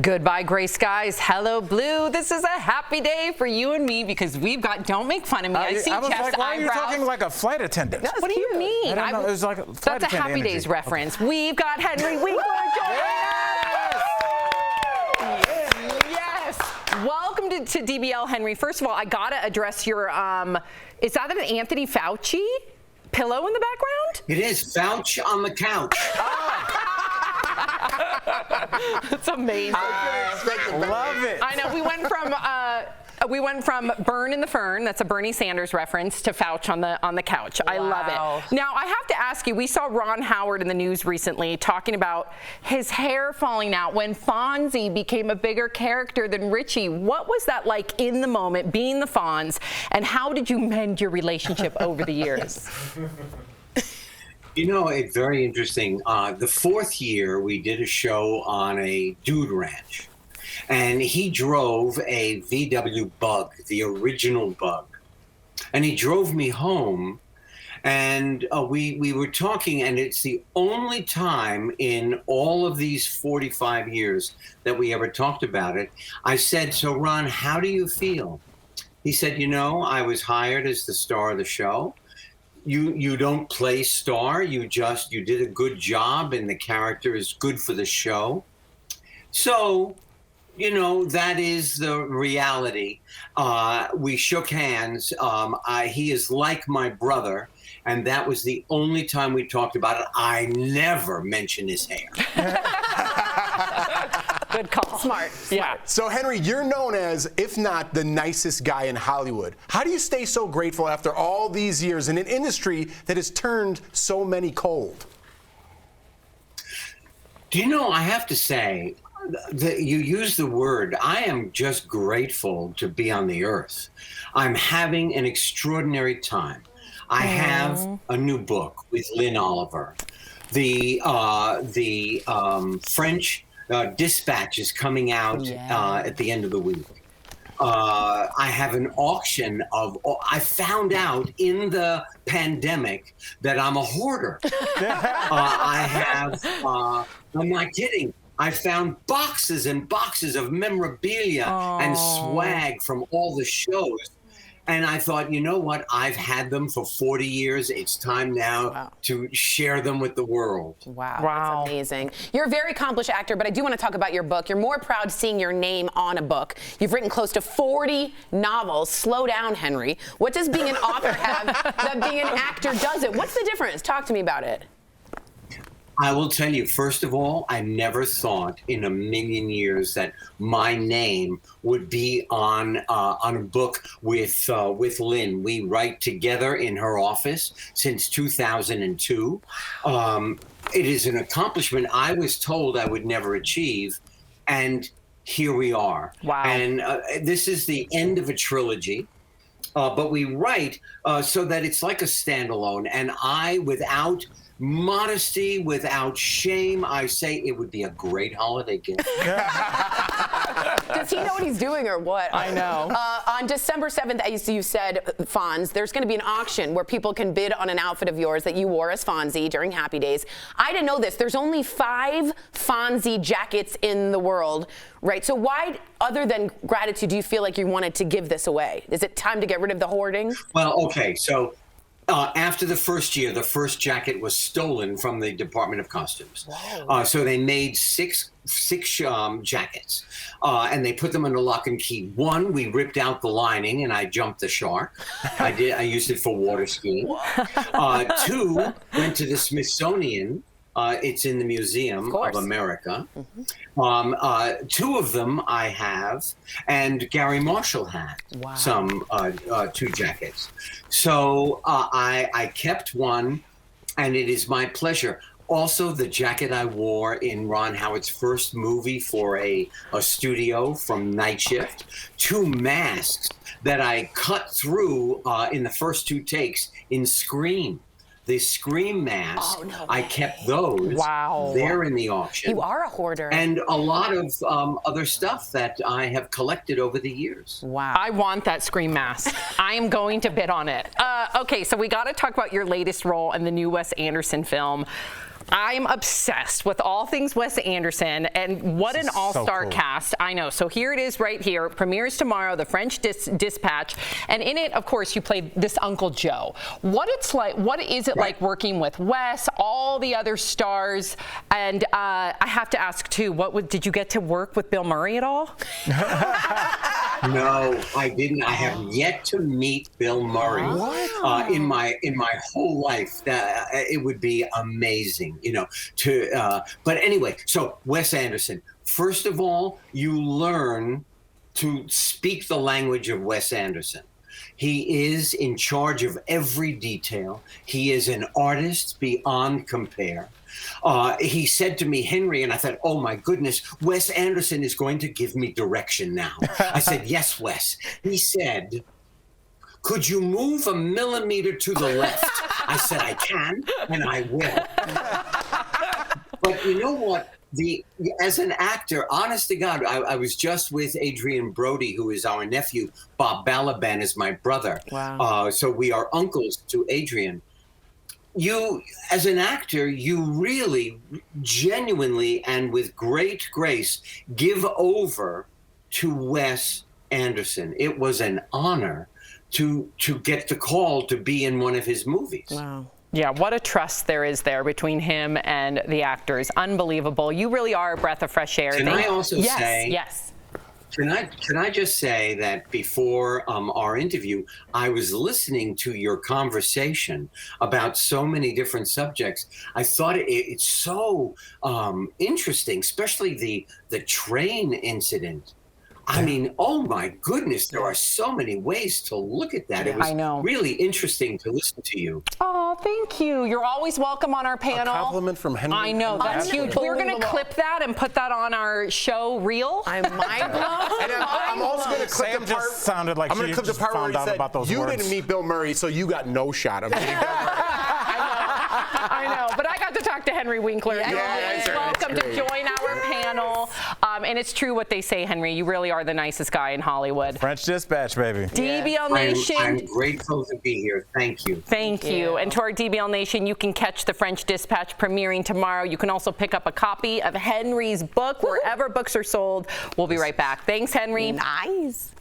Goodbye, gray skies. Hello, blue. This is a happy day for you and me because we've got, don't make fun of me. I see I was chest like, why eyebrows. are you talking like a flight attendant? What do you mean? I don't know. It was like a flight That's a attendant Happy energy. Days reference. We've got Henry Winkler joining us. Yes. Welcome to DBL, Henry. First of all, I got to address your, is that an Anthony Fauci pillow in the background? It is. Fauci on the couch. That's amazing. Love it. I know. We went from Burn in the Fern, that's a Bernie Sanders reference, to Fauci on the couch. I love it. Now, I have to ask you, we saw Ron Howard in the news recently talking about his hair falling out when Fonzie became a bigger character than Richie. What was that like in the moment, being the Fonz, and how did you mend your relationship over the years? You know, it's very interesting. The fourth year, we did a show on a dude ranch. And he drove a VW Bug, the original Bug. And he drove me home. And we were talking, and it's the only time in all of these 45 years that we ever talked about it. I said, so Ron, how do you feel? He said, you know, I was hired as the star of the show. You don't play star, you did a good job and the character is good for the show. So, you know, that is the reality. We shook hands. He is like my brother, and that was the only time we talked about it. I never mention his hair. Good call. Smart. Yeah. So, Henry, you're known as, if not the nicest guy in Hollywood. How do you stay so grateful after all these years in an industry that has turned so many cold? Do you know, I have to say, you use the word, I am just grateful to be on the earth. I'm having an extraordinary time. I have a new book with Lynn Oliver. The French Dispatch is coming out at the end of the week. I have an auction I found out in the pandemic that I'm a hoarder. I'm not kidding. I found boxes and boxes of memorabilia and swag from all the shows. And I thought, you know what? I've had them for 40 years. It's time now to share them with the world. Wow. That's amazing. You're a very accomplished actor, but I do want to talk about your book. You're more proud seeing your name on a book. You've written close to 40 novels. Slow down, Henry. What does being an author have that being an actor doesn't? What's the difference? Talk to me about it. I will tell you, first of all, I never thought in a million years that my name would be on a book with Lynn. We write together in her office since 2002. It is an accomplishment I was told I would never achieve, and here we are. Wow. And this is the end of a trilogy. But we write so that it's like a standalone, and without modesty, without shame, I say it would be a great holiday gift. Does he know what he's doing or what? I know. On December 7th, as you said, Fonz, there's going to be an auction where people can bid on an outfit of yours that you wore as Fonzie during Happy Days. I didn't know this. There's only 5 Fonzie jackets in the world, right? So why, other than gratitude, do you feel like you wanted to give this away? Is it time to get rid of the hoarding? Well, okay, so after the first year, the first jacket was stolen from the Department of Costumes. So they made six jackets, and they put them under lock and key. One, we ripped out the lining, and I jumped the shark. I used it for water skiing. 2, went to the Smithsonian. It's in the Museum of America. 2 of them I have, and Gary Marshall had some 2 jackets. So I kept one, and it is my pleasure. Also, the jacket I wore in Ron Howard's first movie for a studio from Night Shift. 2 masks that I cut through in the first 2 takes in Scream. The Scream masks, I kept those. Wow. They're in the auction. You are a hoarder. And a lot of other stuff that I have collected over the years. Wow. I want that Scream mask. I am going to bid on it. Okay, so we got to talk about your latest role in the new Wes Anderson film. I'm obsessed with all things Wes Anderson, and what an all-star cool. cast. I know. So here it is right here. Premieres tomorrow, The French Dispatch. And in it, of course, you played this Uncle Joe. What is it like working with Wes, all the other stars? And I have to ask, too, did you get to work with Bill Murray at all? No, I didn't. I have yet to meet Bill Murray. In my whole life. It would be amazing, but anyway, so Wes Anderson. First of all, you learn to speak the language of Wes Anderson. He is in charge of every detail. He is an artist beyond compare. He said to me, Henry, and I thought, oh my goodness, Wes Anderson is going to give me direction now. I said, yes, Wes. He said, could you move a millimeter to the left? I said, I can, and I will. But you know what? As an actor, honest to God, I was just with Adrian Brody, who is our nephew. Bob Balaban is my brother. Wow. So we are uncles to Adrian. You, as an actor, you really, genuinely, and with great grace, give over to Wes Anderson. It was an honor to get the call to be in one of his movies. Wow. Yeah, what a trust there is there between him and the actors. Unbelievable. You really are a breath of fresh air. Can I also say? Yes. Can I just say that before our interview, I was listening to your conversation about so many different subjects. I thought it's so interesting, especially the train incident. I mean, oh my goodness, there are so many ways to look at that. It was really interesting to listen to you. Oh, thank you. You're always welcome on our panel. A compliment from Henry. I know, that's huge. We're going to clip that and put that on our show reel. I'm mind blown. And I'm also going to clip Sam the part. just sounded like I'm going to clip the part where he said, about those "You words. didn't meet Bill Murray, so you got no shot of meeting Bill Murray." I know, but I got to talk to Henry Winkler. You're always welcome to join our panel. And it's true what they say, Henry. You really are the nicest guy in Hollywood. French Dispatch, baby. DBL Nation. I'm grateful to be here. Thank you. Thank you. And to our DBL Nation, you can catch The French Dispatch premiering tomorrow. You can also pick up a copy of Henry's book wherever books are sold. We'll be right back. Thanks, Henry. Nice.